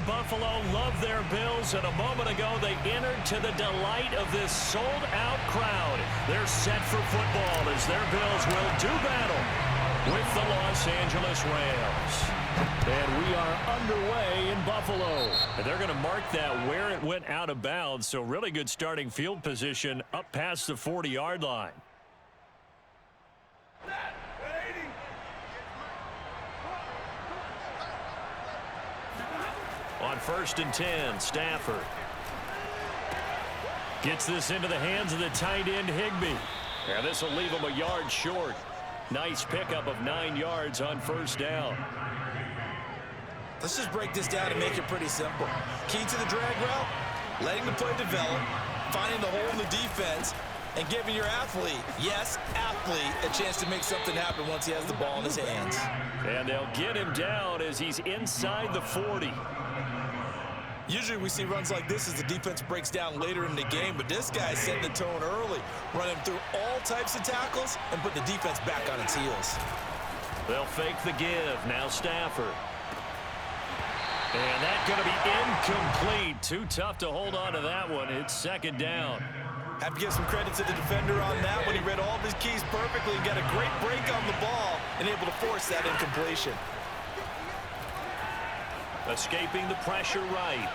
Buffalo love their Bills, and a moment ago they entered to the delight of this sold-out crowd. They're set for football as their Bills will do battle with the Los Angeles Rams. And we are underway in Buffalo. And they're going to mark that where it went out of bounds, so really good starting field position up past the 40-yard line. On 1st and 10, Stafford gets this into the hands of the tight end, Higbee. And this will leave him a yard short. Nice pickup of 9 yards on 1st down. Let's just break this down and make it pretty simple. Key to the drag route, letting the play develop, finding the hole in the defense, and giving your athlete, yes, athlete, a chance to make something happen once he has the ball in his hands. And they'll get him down as he's inside the 40. Usually we see runs like this as the defense breaks down later in the game, but this guy's setting the tone early, running through all types of tackles and put the defense back on its heels. They'll fake the give. Now Stafford. And that's going to be incomplete. Too tough to hold on to that one. It's 2nd down. Have to give some credit to the defender on that one. He read all of his keys perfectly and got a great break on the ball and able to force that incompletion. Escaping the pressure right.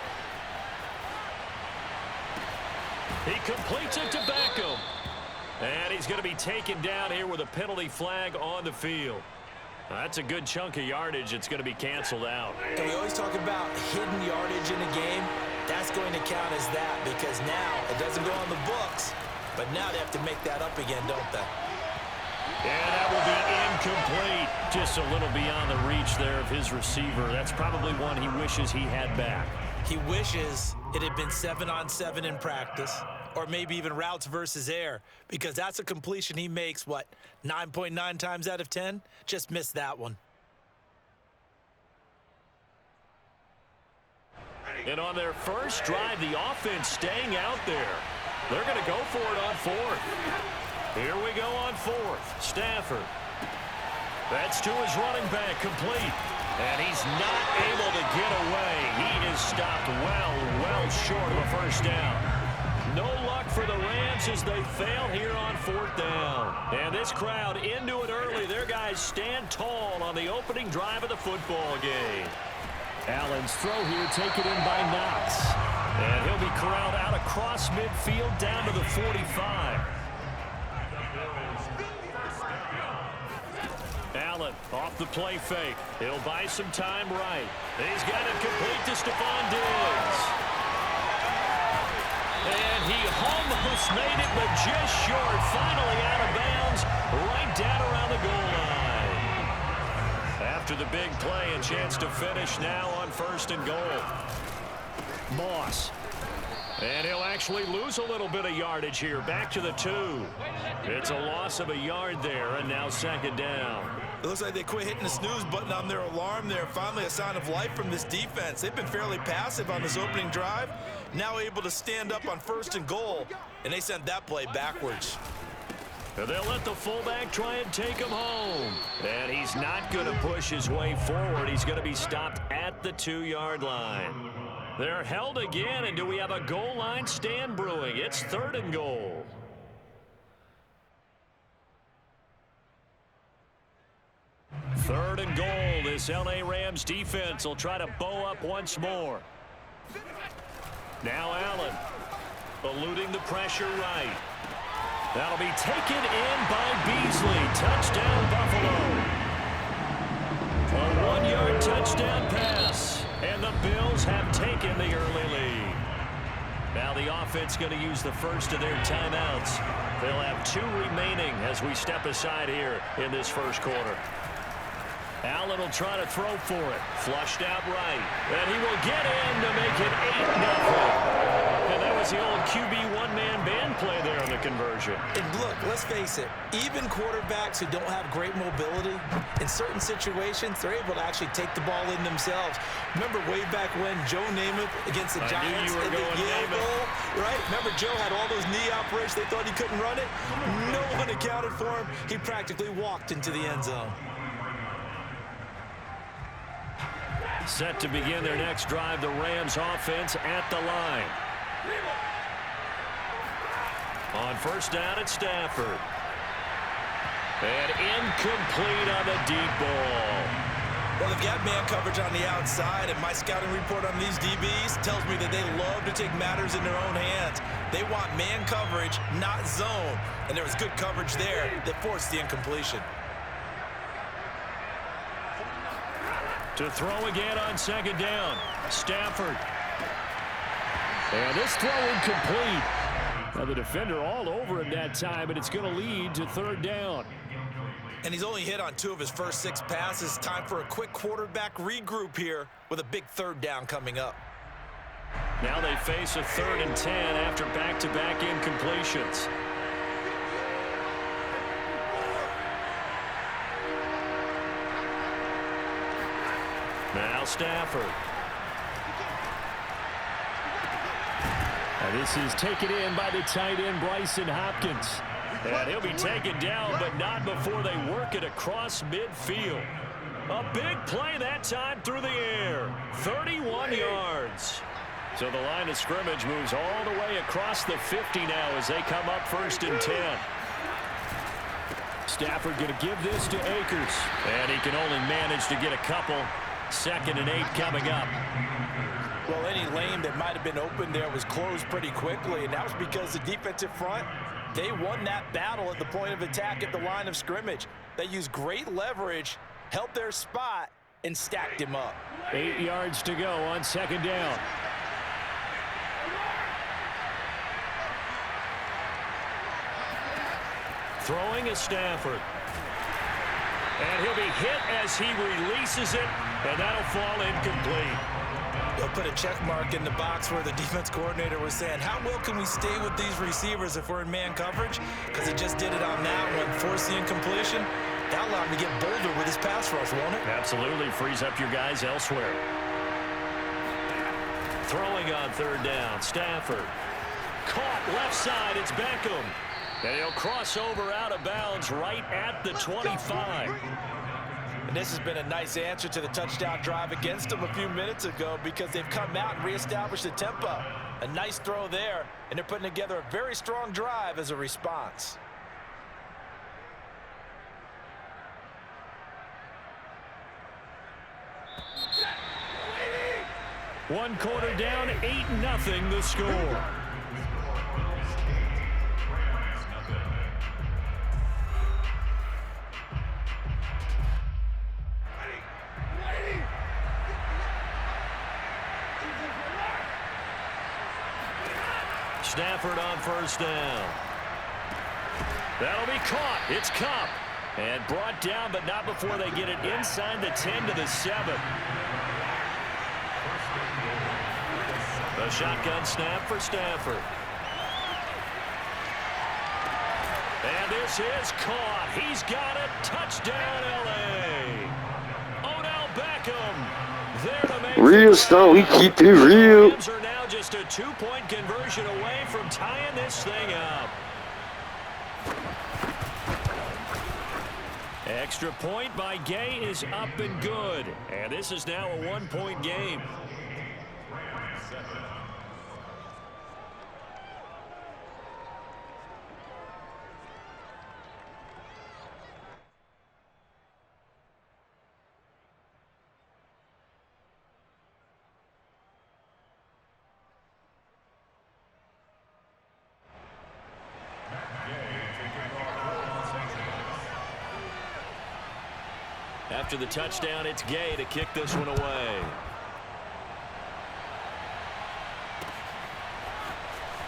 He completes it to Beckham. And he's going to be taken down here with a penalty flag on the field. That's a good chunk of yardage. It's going to be canceled out. And we always talk about hidden yardage in a game. That's going to count as that because now it doesn't go on the books, but now they have to make that up again, don't they? And that will be incomplete. Just a little beyond the reach there of his receiver. That's probably one he wishes he had back. He wishes it had been 7-on-7 in practice, or maybe even routes versus air, because that's a completion he makes, 9.9 times out of 10? Just missed that one. And on their first drive, the offense staying out there. They're going to go for it on 4th. Here we go on 4th. Stafford. That's to his running back, complete. And he's not able to get away. He is stopped well short of a 1st down. No luck for the Rams as they fail here on 4th down. And this crowd into it early. Their guys stand tall on the opening drive of the football game. Allen's throw here taken in by Knox. And he'll be corralled out across midfield down to the 45. Allen off the play fake. He'll buy some time right. He's got it complete to Stephon Diggs. And he almost made it, but just short. Finally out of bounds, right down around the goal line. After the big play, a chance to finish now on 1st and goal. Moss. And he'll actually lose a little bit of yardage here. Back to the 2. It's a loss of a yard there, and now 2nd down. It looks like they quit hitting the snooze button on their alarm there. Finally a sign of life from this defense. They've been fairly passive on this opening drive. Now able to stand up on 1st and goal, and they sent that play backwards. They'll let the fullback try and take him home. And he's not going to push his way forward. He's going to be stopped at the 2-yard line. They're held again, and do we have a goal line stand brewing? It's 3rd and goal. Third and goal. This L.A. Rams defense will try to bow up once more. Now Allen, eluding the pressure right. That'll be taken in by Beasley. Touchdown, Buffalo. A 1-yard touchdown pass. And the Bills have taken the early lead. Now the offense going to use the first of their timeouts. They'll have 2 remaining as we step aside here in this 1st quarter. Allen will try to throw for it. Flushed out right. And he will get in to make it 8-0. And that was the old QB one-man band play there on the conversion. And look, let's face it, even quarterbacks who don't have great mobility, in certain situations, they're able to actually take the ball in themselves. Remember way back when Joe Namath against the Giants in the Yale Bowl, right? Remember Joe had all those knee operations. They thought he couldn't run it. No one accounted for him. He practically walked into the end zone. Set to begin their next drive, the Rams offense at the line. On first down, it's Stafford. And incomplete on the deep ball. Well, they've got man coverage on the outside, and my scouting report on these DBs tells me that they love to take matters in their own hands. They want man coverage, not zone. And there was good coverage there that forced the incompletion. To throw again on second down, Stafford. And this throw incomplete. Now the defender all over him that time, and it's going to lead to third down. And he's only hit on 2 of his first 6 passes. Time for a quick quarterback regroup here with a big third down coming up. Now they face a 3rd and 10 after back-to-back incompletions. Now Stafford. And this is taken in by the tight end, Bryson Hopkins. And he'll be taken down, but not before they work it across midfield. A big play that time through the air. 31 yards. So the line of scrimmage moves all the way across the 50 now as they come up 1st and 10. Stafford going to give this to Akers. And he can only manage to get a couple. 2nd and 8 coming up. Well, any lane that might have been open there was closed pretty quickly, and that was because the defensive front, they won that battle at the point of attack at the line of scrimmage. They used great leverage, held their spot, and stacked him up. 8 yards to go on 2nd down. Throwing is Stafford. And he'll be hit as he releases it, and that'll fall incomplete. They'll put a check mark in the box where the defense coordinator was saying, how well can we stay with these receivers if we're in man coverage? Because he just did it on that one, forced the incompletion. That'll allow him to get bolder with his pass rush, won't it? Absolutely. Frees up your guys elsewhere. Throwing on 3rd down, Stafford. Caught left side, it's Beckham. And he'll cross over out of bounds right at the 25. And this has been a nice answer to the touchdown drive against them a few minutes ago because they've come out and reestablished the tempo. A nice throw there, and they're putting together a very strong drive as a response. One quarter down, 8-0 the score. Stafford on 1st down. That'll be caught. It's Cup. And brought down, but not before they get it inside the 10 to the 7. A shotgun snap for Stafford. And this is caught. He's got it. Touchdown, L.A. Odell Beckham there to make real stone. We keep it real. Rams are now just a 2-point conversion away from tying this thing up. Extra point by Gay is up and good. And this is now a 1-point game. After the touchdown, it's Gay to kick this one away.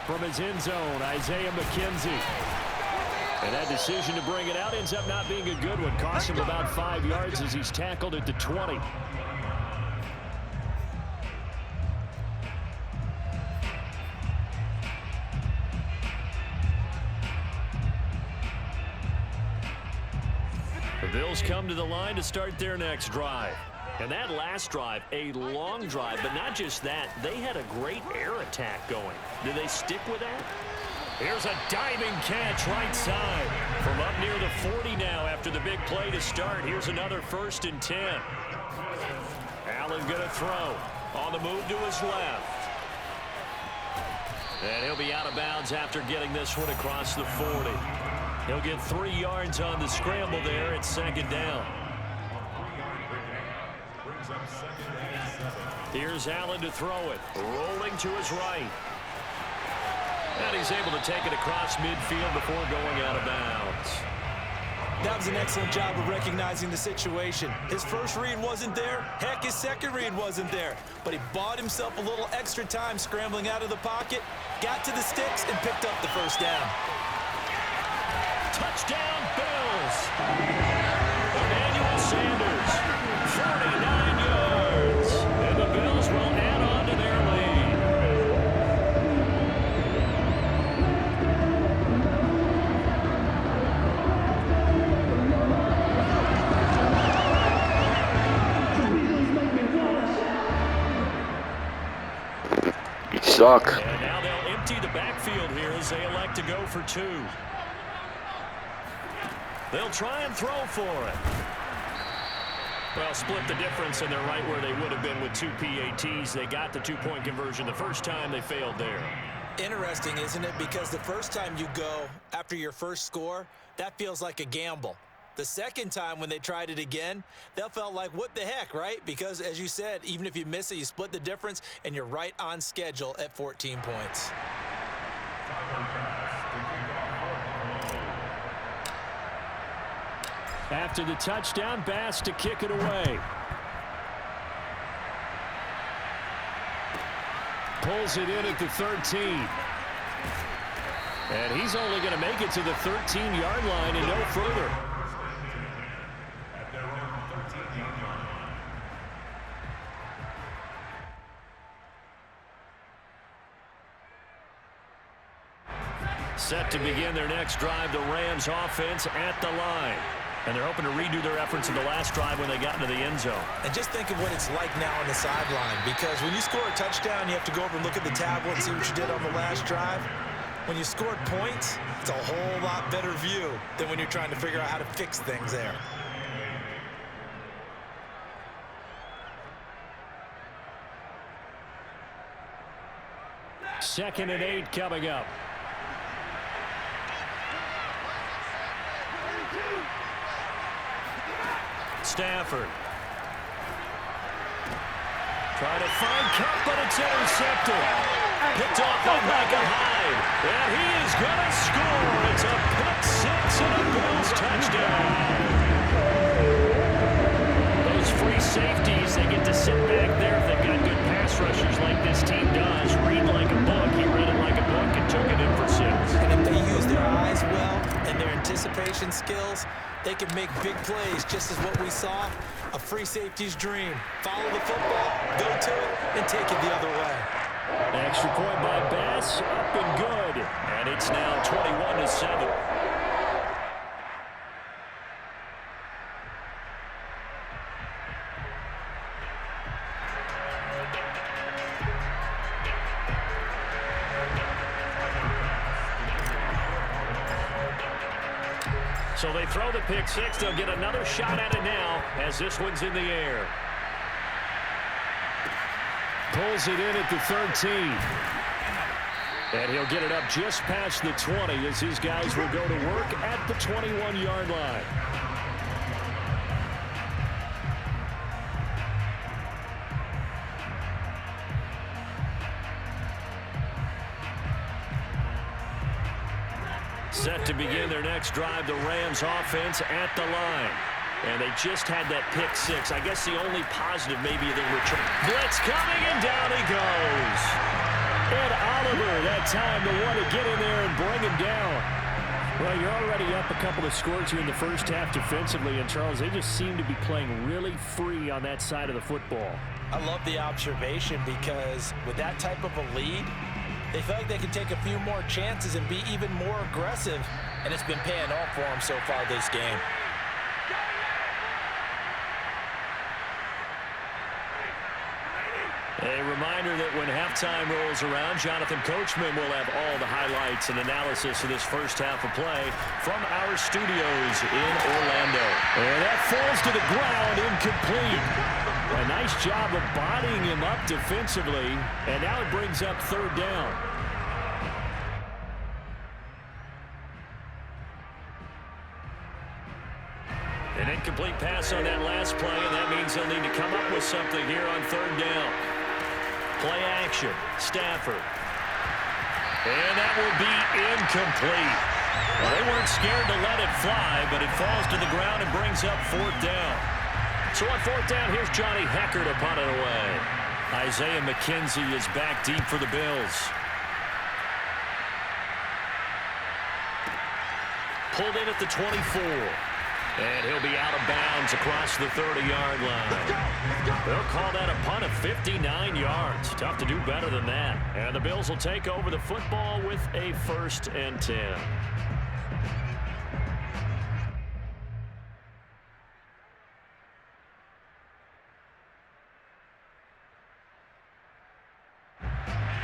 From his end zone, Isaiah McKenzie. And that decision to bring it out ends up not being a good one. Cost him about 5 yards as he's tackled at the 20. The Bills come to the line to start their next drive. And that last drive, a long drive, but not just that, they had a great air attack going. Do they stick with that? Here's a diving catch right side. From up near the 40 now after the big play to start. Here's another 1st and 10. Allen going to throw. On the move to his left. And he'll be out of bounds after getting this one across the 40. He'll get 3 yards on the scramble there. It's second down. Here's Allen to throw it. Rolling to his right. And he's able to take it across midfield before going out of bounds. That was an excellent job of recognizing the situation. His first read wasn't there. Heck, his second read wasn't there. But he bought himself a little extra time scrambling out of the pocket, got to the sticks, and picked up the first down. Touchdown, Bills. Emmanuel Sanders, 49 yards. And the Bills will add on to their lead. You suck. And now they'll empty the backfield here as they elect to go for 2. They'll try and throw for it. Well, split the difference, and they're right where they would have been with 2 PATs. They got the 2-point conversion the first time. They failed there. Interesting, isn't it? Because the first time you go after your first score, that feels like a gamble. The second time when they tried it again, that felt like, what the heck, right? Because, as you said, even if you miss it, you split the difference, and you're right on schedule at 14 points. After the touchdown, Bass to kick it away. Pulls it in at the 13. And he's only going to make it to the 13-yard line and no further. Set to begin their next drive, the Rams offense at the line. And they're hoping to redo their efforts in the last drive when they got into the end zone. And just think of what it's like now on the sideline, because when you score a touchdown, you have to go over and look at the tablet and see what you did on the last drive. When you scored points, it's a whole lot better view than when you're trying to figure out how to fix things there. Second and 8 coming up. Stafford. Try to find Cup, but it's intercepted. Picked off by Micah Hyde. And he is going to score. It's a pick six and a Bills touchdown. Those free safeties, they get to sit back there if they've got good pass rushers like this team does. Read like a book. He read it like a book and took it in for 6. And if they use their eyes well and their anticipation skills, they can make big plays, just as what we saw, a free safety's dream. Follow the football, go to it, and take it the other way. Extra point by Bass, up and good. And it's now 21-7. So they throw the pick six. They'll get another shot at it now as this one's in the air. Pulls it in at the 13. And he'll get it up just past the 20 as his guys will go to work at the 21-yard line. Set to begin their next drive, the Rams offense at the line. And they just had that pick six. I guess the only positive maybe they return. Blitz coming, and down he goes. And Oliver, that time the one to get in there and bring him down. Well, you're already up a couple of scores here in the first half defensively. And, Charles, they just seem to be playing really free on that side of the football. I love the observation because with that type of a lead, they feel like they can take a few more chances and be even more aggressive, and it's been paying off for them so far this game. A reminder that when halftime rolls around, Jonathan Coachman will have all the highlights and analysis of this first half of play from our studios in Orlando. And that falls to the ground incomplete. A nice job of bodying him up defensively, and now it brings up third down. An incomplete pass on that last play, and that means they'll need to come up with something here on third down. Play action, Stafford. And that will be incomplete. Well, they weren't scared to let it fly, but it falls to the ground and brings up fourth down. So on fourth down, here's Johnny Hecker to punt it away. Isaiah McKenzie is back deep for the Bills. Pulled in at the 24. And he'll be out of bounds across the 30-yard line. They'll call that a punt of 59 yards. Tough to do better than that. And the Bills will take over the football with a 1st and 10.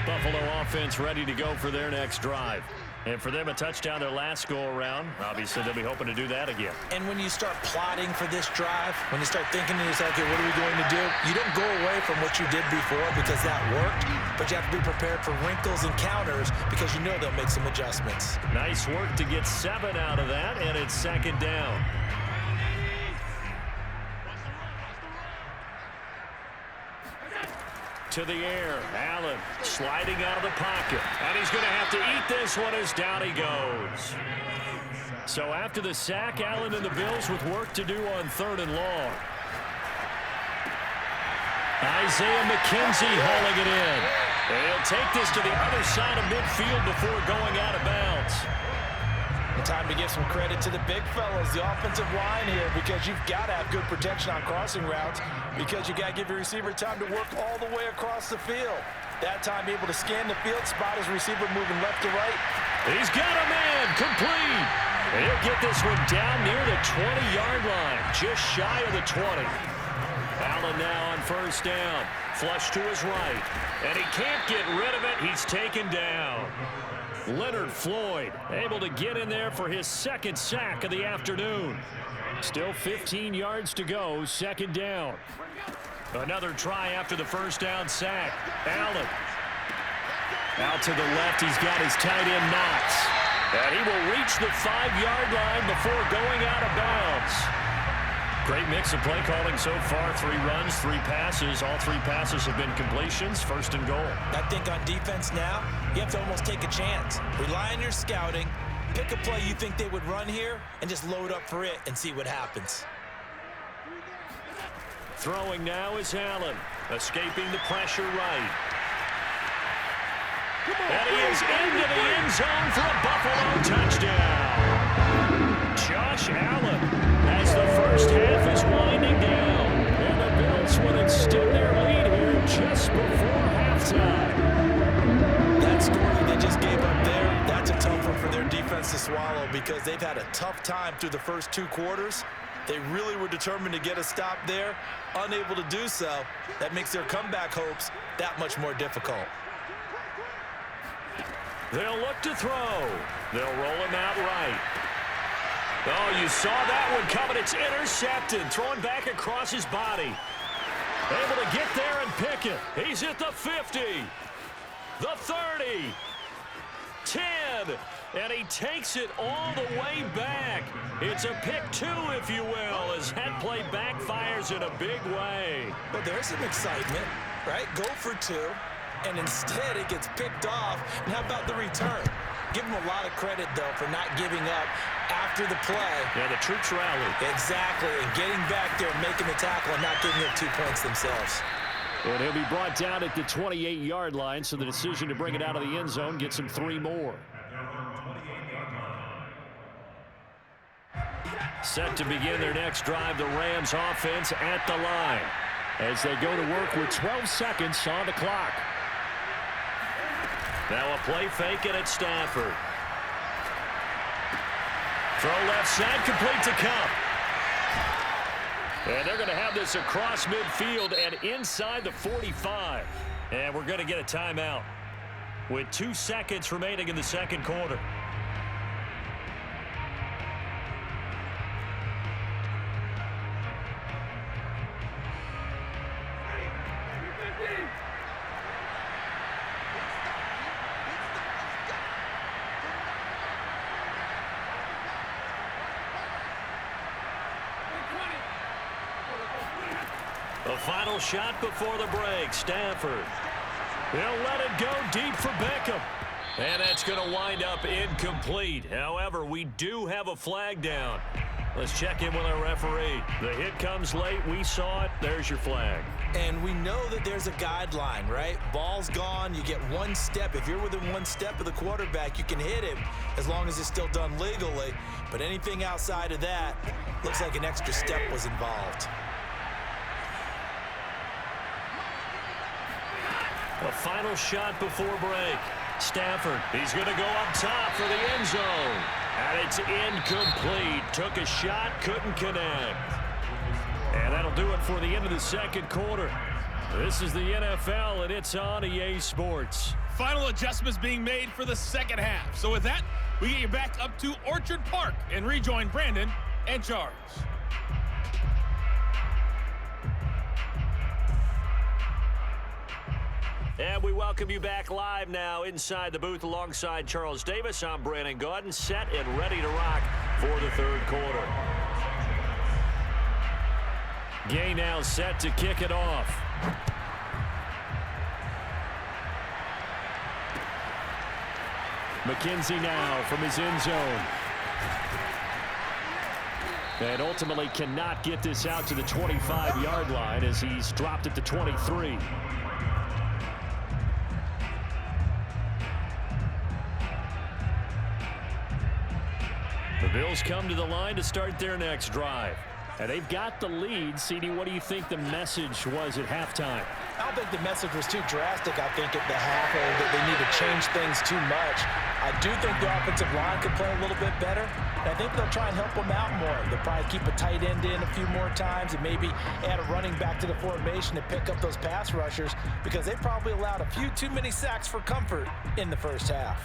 Buffalo offense ready to go for their next drive. And for them, a touchdown their last go-around. Obviously, they'll be hoping to do that again. And when you start plotting for this drive, when you start thinking to yourself, okay, what are we going to do? You don't go away from what you did before because that worked, but you have to be prepared for wrinkles and counters because you know they'll make some adjustments. Nice work to get 7 out of that, and it's 2nd down. To the air, Allen sliding out of the pocket, and he's going to have to eat this one as down he goes. So after the sack, Allen and the Bills with work to do on 3rd and long. Isaiah McKenzie hauling it in. He'll take this to the other side of midfield before going out of bounds. Time to give some credit to the big fellas, the offensive line here, because you've got to have good protection on crossing routes because you got to give your receiver time to work all the way across the field. That time able to scan the field, spot his receiver moving left to right. He's got a man, complete. He'll get this one down near the 20-yard line, just shy of the 20. Allen now on 1st down, flush to his right, and he can't get rid of it. He's taken down. Leonard Floyd able to get in there for his 2nd sack of the afternoon. Still 15 yards to go, 2nd down. Another try after the 1st down sack. Allen. Out to the left, he's got his tight end Knox. And he will reach the 5-yard line before going out of bounds. Great mix of play calling so far. 3 runs, 3 passes. All 3 passes have been completions. 1st and goal. I think on defense now, you have to almost take a chance. Rely on your scouting. Pick a play you think they would run here and just load up for it and see what happens. Throwing now is Allen. Escaping the pressure right. And he is into the end zone for a Buffalo touchdown. Josh Allen. As the first half is winding down, and the Bills would extend their lead here just before halftime. That score that they just gave up there, that's a tough one for their defense to swallow because they've had a tough time through the first 2 quarters. They really were determined to get a stop there, unable to do so. That makes their comeback hopes that much more difficult. They'll look to throw. They'll roll him out right. Oh, you saw that one coming. It's intercepted. Thrown back across his body. Able to get there and pick it. He's at the 50. The 30. 10. And he takes it all the way back. It's a pick 2, if you will, as that play backfires in a big way. Well, there's some excitement, right? Go for 2. And instead it gets picked off. And how about the return? Give him a lot of credit, though, for not giving up after the play. Yeah, the troops rallied. Exactly, and getting back there and making the tackle and not giving up 2 points themselves. And he'll be brought down at the 28-yard line, so the decision to bring it out of the end zone gets him 3 more. Set to begin their next drive, the Rams offense at the line as they go to work with 12 seconds on the clock. Now a play fake, and it's Stafford. Throw left side, complete to Cup. And they're going to have this across midfield and inside the 45. And we're going to get a timeout with 2 seconds remaining in the 2nd quarter. The final shot before the break. Stafford. They'll let it go deep for Beckham. And that's going to wind up incomplete. However, we do have a flag down. Let's check in with our referee. The hit comes late. We saw it. There's your flag. And we know that there's a guideline, right? Ball's gone. You get one step. If you're within one step of the quarterback, you can hit him as long as it's still done legally. But anything outside of that, looks like an extra step was involved. A final shot before break. Stafford, he's going to go up top for the end zone. And it's incomplete. Took a shot, couldn't connect. And that'll do it for the end of the second quarter. This is the NFL, and it's on EA Sports. Final adjustments being made for the second half. So with that, we get you back up to Orchard Park and rejoin Brandon and Charles. And we welcome you back live now inside the booth alongside Charles Davis. I'm Brandon Gaudin, set and ready to rock for the third quarter. Gay now set to kick it off. McKenzie now from his end zone. And ultimately cannot get this out to the 25-yard line as he's dropped at the 23. The Bills come to the line to start their next drive. And they've got the lead. CD, what do you think the message was at halftime? I don't think the message was too drastic, I think, at the half, or that they need to change things too much. I do think the offensive line could play a little bit better. And I think they'll try and help them out more. They'll probably keep a tight end in a few more times and maybe add a running back to the formation to pick up those pass rushers, because they probably allowed a few too many sacks for comfort in the first half.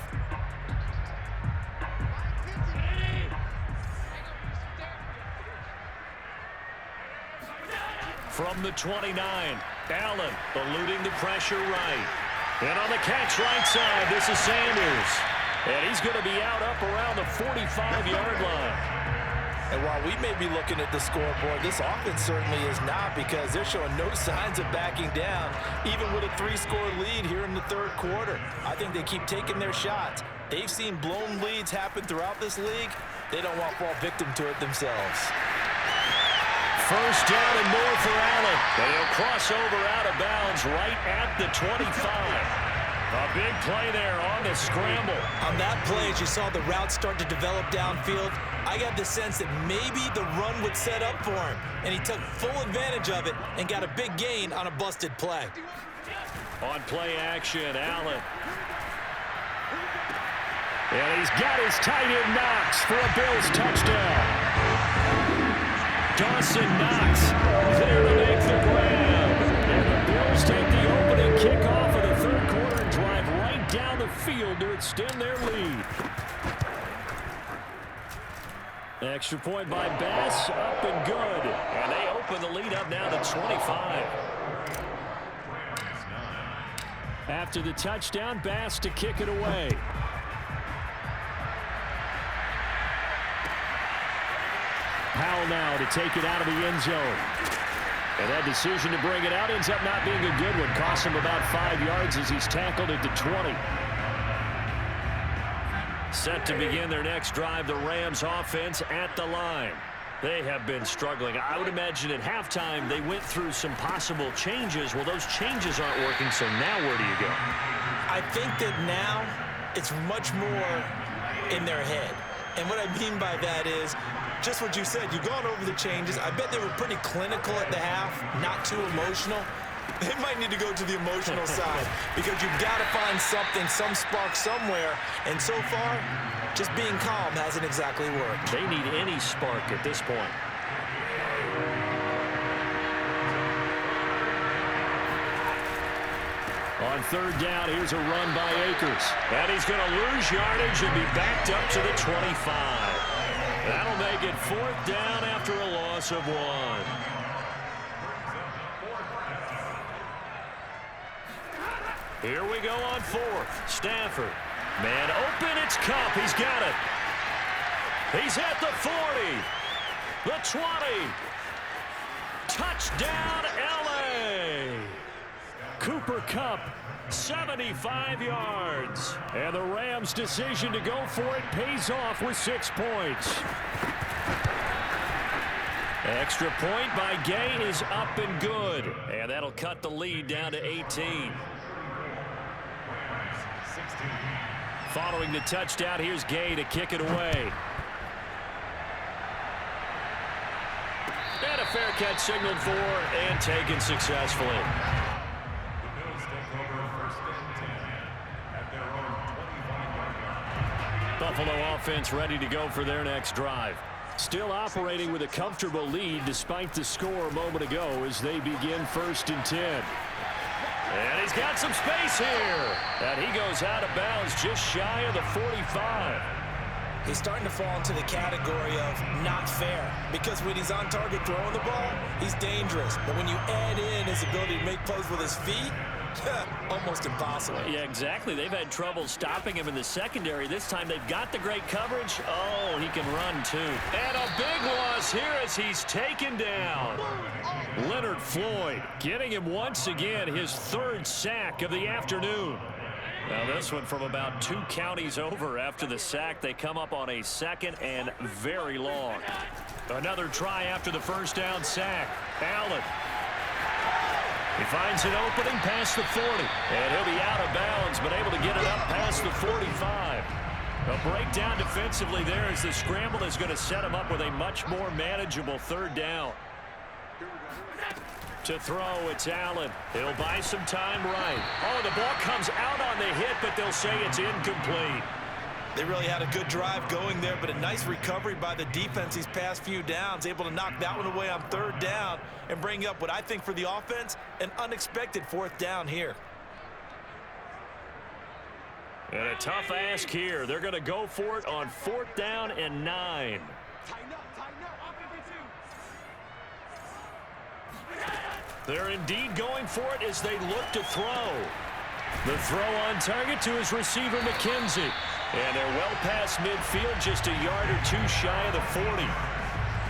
From the 29, Allen eluding the pressure right. And on the catch right side, this is Sanders. And he's going to be out up around the 45-yard line. And while we may be looking at the scoreboard, this offense certainly is not, because they're showing no signs of backing down, even with a 3-score lead here in the third quarter. I think they keep taking their shots. They've seen blown leads happen throughout this league. They don't want to fall victim to it themselves. First down and more for Allen. And he'll cross over out of bounds right at the 25. A big play there on the scramble. On that play, as you saw the route start to develop downfield, I got the sense that maybe the run would set up for him. And he took full advantage of it and got a big gain on a busted play. On play action, Allen. And he's got his tight end Knox for a Bills touchdown. Dawson Knox there to make the grab. And the Bills take the opening kickoff of the third quarter and drive right down the field to extend their lead. Extra point by Bass, up and good. And they open the lead up now to 25. After the touchdown, Bass to kick it away. Powell now to take it out of the end zone. And that decision to bring it out ends up not being a good one. Costs him about 5 yards as he's tackled at the 20. Set to begin their next drive, the Rams offense at the line. They have been struggling. I would imagine at halftime they went through some possible changes. Well, those changes aren't working, so now where do you go? I think that now it's much more in their head. And what I mean by that is just what you said. You've gone over the changes. I bet they were pretty clinical at the half, not too emotional. They might need to go to the emotional side, because you've got to find something, some spark somewhere. And so far, just being calm hasn't exactly worked. They need any spark at this point. On third down, here's a run by Akers. And he's going to lose yardage and be backed up to the 25. That'll make it fourth down after a loss of 1. Here we go on fourth. Stafford. Man open, it's Cup. He's got it. He's at the 40. The 20. Touchdown, LA. Cooper Kupp, 75 yards. And the Rams' decision to go for it pays off with 6 points. Extra point by Gay is up and good. And that'll cut the lead down to 18. Following the touchdown, here's Gay to kick it away. And a fair catch signaled for and taken successfully. The Bills take over first and 10 at their own 25-yard line. Buffalo offense ready to go for their next drive. Still operating with a comfortable lead despite the score a moment ago as they begin 1st and 10. And he's got some space here. And he goes out of bounds just shy of the 45. He's starting to fall into the category of not fair, because when he's on target throwing the ball, he's dangerous. But when you add in his ability to make plays with his feet, almost impossible. Yeah, exactly. They've had trouble stopping him in the secondary. This time they've got the great coverage. Oh, he can run too. And a big loss here as he's taken down. Leonard Floyd getting him once again his 3rd sack of the afternoon. Now this one from about 2 counties over. After the sack, they come up on a 2nd and very long. Another try after the 1st down sack. Allen. He finds an opening past the 40. And he'll be out of bounds, but able to get it up past the 45. A breakdown defensively there as the scramble is going to set him up with a much more manageable 3rd down. To throw, it's Allen. He'll buy some time right. Oh, the ball comes out on the hit, but they'll say it's incomplete. They really had a good drive going there, but a nice recovery by the defense these past few downs, able to knock that one away on 3rd down and bring up what I think for the offense, an unexpected 4th down here. And a tough ask here. They're going to go for it on 4th down and 9. They're indeed going for it as they look to throw. The throw on target to his receiver, McKenzie. And they're well past midfield, just a yard or 2 shy of the 40.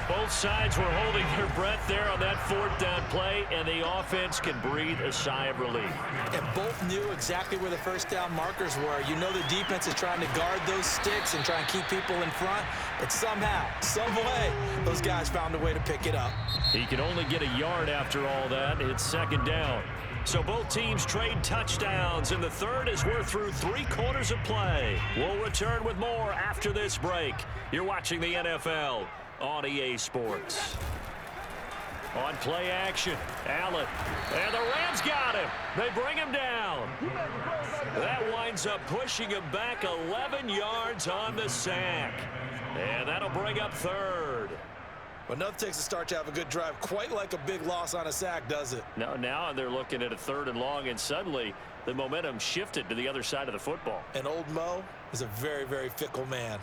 Both sides were holding their breath there on that 4th down play, and the offense can breathe a sigh of relief. And both knew exactly where the 1st down markers were. You know the defense is trying to guard those sticks and try and keep people in front, but somehow, some way, those guys found a way to pick it up. He can only get a yard after all that. It's 2nd down. So both teams trade touchdowns, and the 3rd as we're through 3 quarters of play. We'll return with more after this break. You're watching the NFL on EA Sports. On play action, Allen. And the Rams got him. They bring him down. That winds up pushing him back 11 yards on the sack. And that'll bring up 3rd. But nothing takes a start to have a good drive, quite like a big loss on a sack, does it? No, now they're looking at a 3rd and long, and suddenly the momentum shifted to the other side of the football. And old Mo is a very, very fickle man.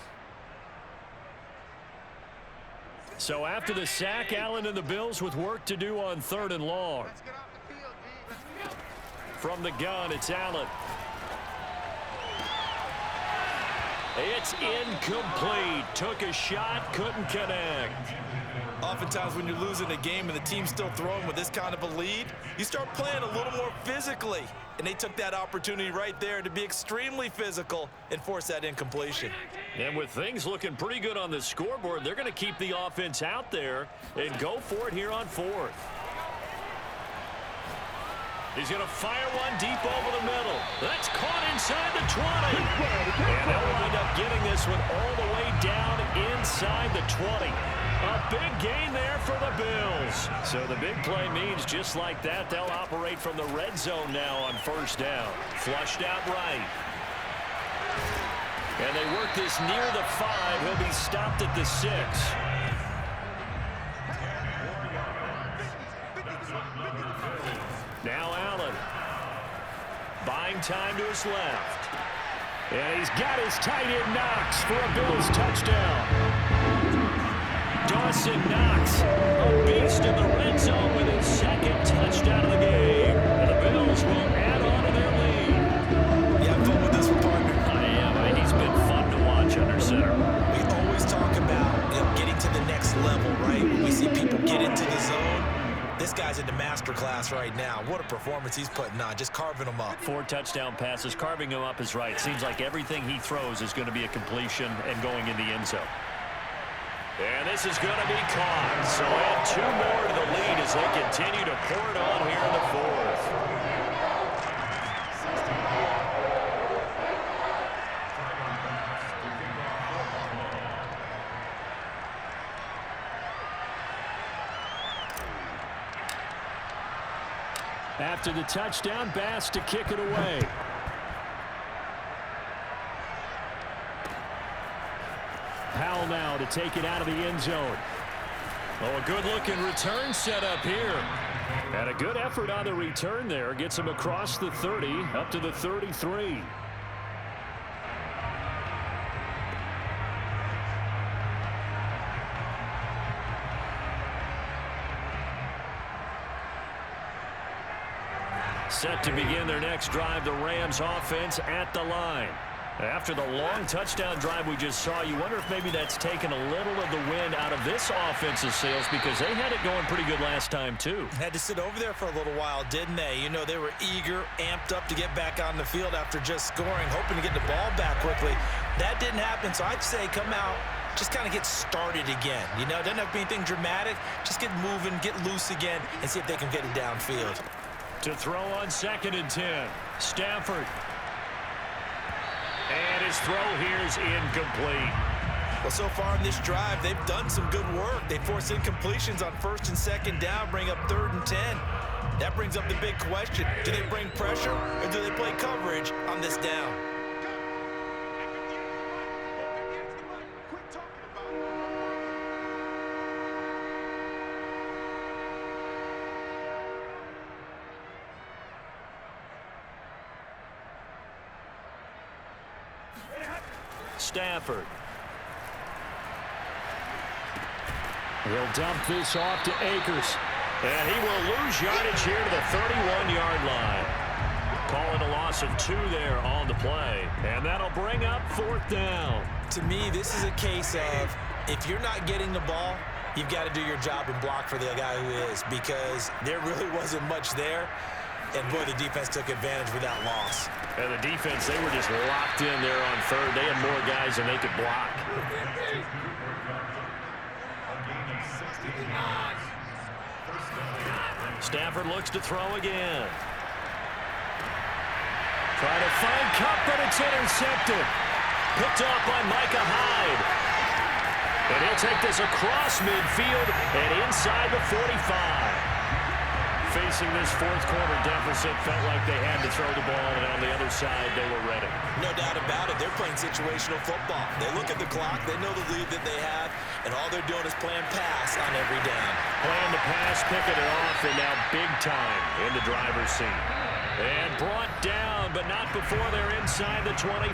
So after the sack, Allen and the Bills with work to do on 3rd and long. From the gun, it's Allen. It's incomplete. Took a shot, couldn't connect. Oftentimes when you're losing a game and the team's still throwing with this kind of a lead, you start playing a little more physically. And they took that opportunity right there to be extremely physical and force that incompletion. And with things looking pretty good on the scoreboard, they're going to keep the offense out there and go for it here on 4th. He's going to fire one deep over the middle. That's caught inside the 20. And they'll wind up getting this one all the way down inside the 20. A big gain there for the Bills. So the big play means just like that, they'll operate from the red zone now on 1st down. Flushed out right. And they work this near the 5. He'll be stopped at the 6. Now Allen. Buying time to his left. And he's got his tight end Knox for a Bills touchdown. Dawson Knox, a beast in the red zone with his 2nd touchdown of the game. And the Bills will add on to their lead. Yeah, I'm fun with this one, partner. I am. He's been fun to watch under center. We always talk about getting to the next level, right? When we see people get into the zone, this guy's a Damascus masterclass right now. What a performance he's putting on, just carving them up. 4 touchdown passes. Carving him up is right. Seems like everything he throws is going to be a completion and going in the end zone. And this is going to be caught. So add 2 more to the lead as they continue to pour it on here in the 4th. After the touchdown, Bass to kick it away. Powell now to take it out of the end zone. Oh, a good-looking return set up here. And a good effort on the return there. Gets him across the 30, up to the 33. Set to begin their next drive, the Rams offense at the line. After the long touchdown drive we just saw, you wonder if maybe that's taken a little of the wind out of this offensive sails because they had it going pretty good last time too. Had to sit over there for a little while, didn't they? You know, they were eager, amped up to get back on the field after just scoring, hoping to get the ball back quickly. That didn't happen, so I'd say come out, just kind of get started again. You know, doesn't have to be anything dramatic. Just get moving, get loose again, and see if they can get it downfield. To throw on 2nd and 10. Stafford. And his throw here is incomplete. Well, so far in this drive, they've done some good work. They force incompletions on 1st and 2nd down, bring up 3rd and 10. That brings up the big question. Do they bring pressure or do they play coverage on this down? Stafford. He'll dump this off to Akers. And he will lose yardage here to the 31-yard line. Calling a loss of 2 there on the play. And that'll bring up 4th down. To me, this is a case of if you're not getting the ball, you've got to do your job and block for the guy who is, because there really wasn't much there. And, boy, the defense took advantage with that loss. And the defense, they were just locked in there on 3rd. They had more guys than they could block. Stafford looks to throw again. Try to find Kupp, but it's intercepted. Picked off by Micah Hyde. And he'll take this across midfield and inside the 45. Facing this 4th quarter deficit, felt like they had to throw the ball, and on the other side, they were ready. No doubt about it. They're playing situational football. They look at the clock, they know the lead that they have, and all they're doing is playing pass on every down. Playing the pass, picking it off, and now big time in the driver's seat. And brought down, but not before they're inside the 25.